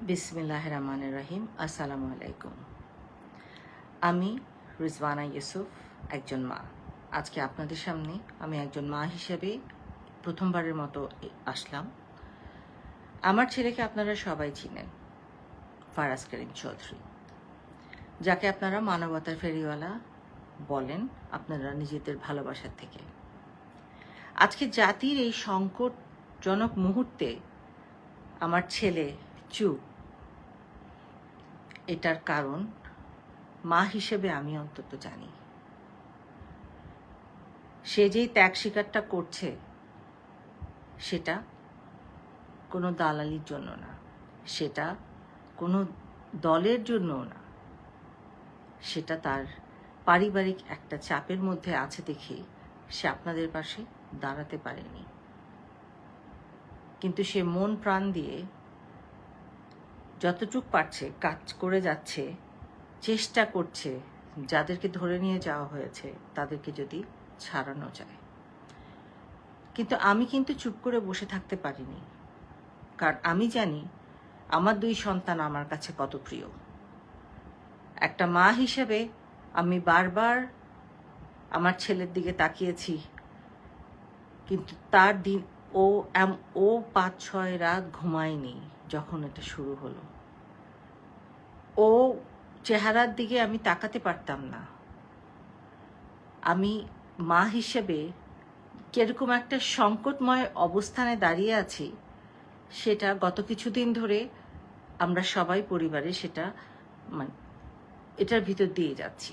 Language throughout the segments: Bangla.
বিসমিল্লাহির রহমানির রহিম। আসসালামু আলাইকুম। আমি রিজওয়ানা ইউসুফ, একজন মা। আজকে আপনাদের সামনে আমি একজন মা হিসেবে প্রথমবারের মতো আসলাম। আমার ছেলেকে আপনারা সবাই চিনেন, ফারাজ করিম চৌধুরী, যাকে আপনারা মানবতার ফেরিওয়ালা বলেন আপনারা নিজেদের ভালোবাসার থেকে। আজকে জাতির এই সংকটজনক মুহূর্তে আমার ছেলে চুপ, এটার কারণ মা হিসেবে আমি অন্তত জানি। সে যেই ত্যাগ স্বীকারটা করছে সেটা কোনো দালালির জন্য না, সেটা কোনো দলের জন্যও না, সেটা তার পারিবারিক একটা চাপের মধ্যে আছে দেখে সে আপনাদের পাশে দাঁড়াতে পারেনি। কিন্তু সে মন প্রাণ দিয়ে যতটুক পারছে কাজ করে যাচ্ছে, চেষ্টা করছে যাদেরকে ধরে নিয়ে যাওয়া হয়েছে তাদেরকে যদি ছাড়ানো যায়। কিন্তু আমি চুপ করে বসে থাকতে পারিনি, কারণ আমি জানি আমার 2 সন্তান আমার কাছে কত প্রিয়। একটা মা হিসেবে আমি বারবার আমার ছেলের দিকে তাকিয়েছি, কিন্তু তার দিন ও 5-6 রাত ঘুমায়নি যখন এটা শুরু হলো। ও চেহারার দিকে আমি তাকাতে পারতাম না। আমি মা হিসেবে কিরকম একটা সংকটময় অবস্থানে দাঁড়িয়ে আছি সেটা গত কিছুদিন ধরে আমরা সবাই পরিবারে সেটা এটার ভিতর দিয়ে যাচ্ছি।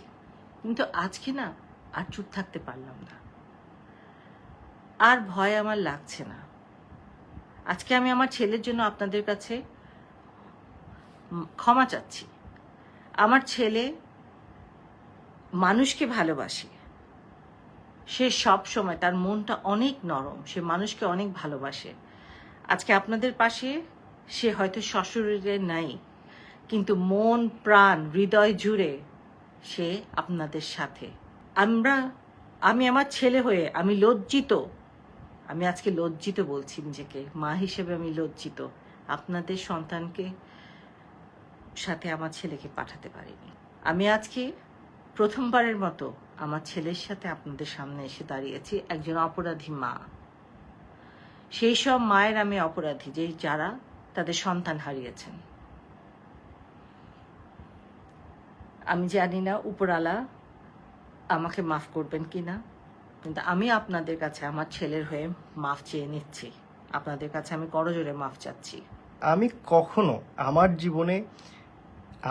কিন্তু আজকে না আর চুপ থাকতে পারলাম না, আর ভয় আমার লাগছে না। আজকে আমি আমার ছেলের জন্য আপনাদের কাছে ক্ষমা চাচ্ছি। আমার ছেলে মানুষকে ভালোবাসে, সে সব সময়, তার মনটা অনেক নরম, সে মানুষকে অনেক ভালোবাসে। আজকে আপনাদের পাশে সে হয়তো সশরীরে নাই, কিন্তু মন প্রাণ হৃদয় জুড়ে সে আপনাদের সাথে। আমি আমার ছেলে হয়ে আমি লজ্জিত, আমি আজকে লজ্জিত বলছি নিজেকে, মা হিসেবে আমি লজ্জিত আপনাদের সন্তানকে সাথে আমার ছেলেকে পাঠাতে পারিনি। আমি আজকে প্রথমবারের মতো আমার ছেলের সাথে আপনাদের সামনে এসে দাঁড়িয়েছি, একজন অপরাধী মা। সেই সব মায়ের আমি অপরাধী যারা তাদের সন্তান হারিয়েছেন। আমি জানি না উপরালা আমাকে মাফ করবেন কিনা, কিন্তু আমি আপনাদের কাছে আমার ছেলের হয়ে মাফ চেয়ে নিচ্ছি। আপনাদের কাছে আমি করজোড়ে মাফ চাচ্ছি। আমি কখনো আমার জীবনে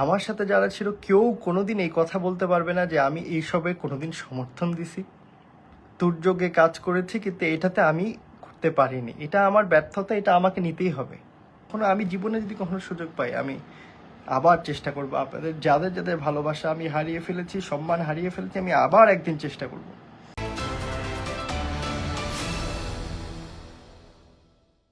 আমার সাথে যারা ছিল কেউ কোনোদিন এই কথা বলতে পারবে না যে আমি এইসবে কোনোদিন সমর্থন দিছি, দুর্যোগে কাজ করেছি, কিন্তু এটাতে আমি করতে পারিনি। এটা আমার ব্যর্থতা, এটা আমাকে নিতেই হবে। কখনো আমি জীবনে যদি কখনো সুযোগ পাই আমি আবার চেষ্টা করবো। আপনাদের যাদের যাদের ভালোবাসা আমি হারিয়ে ফেলেছি, সম্মান হারিয়ে ফেলেছি, আমি আবার একদিন চেষ্টা করবো।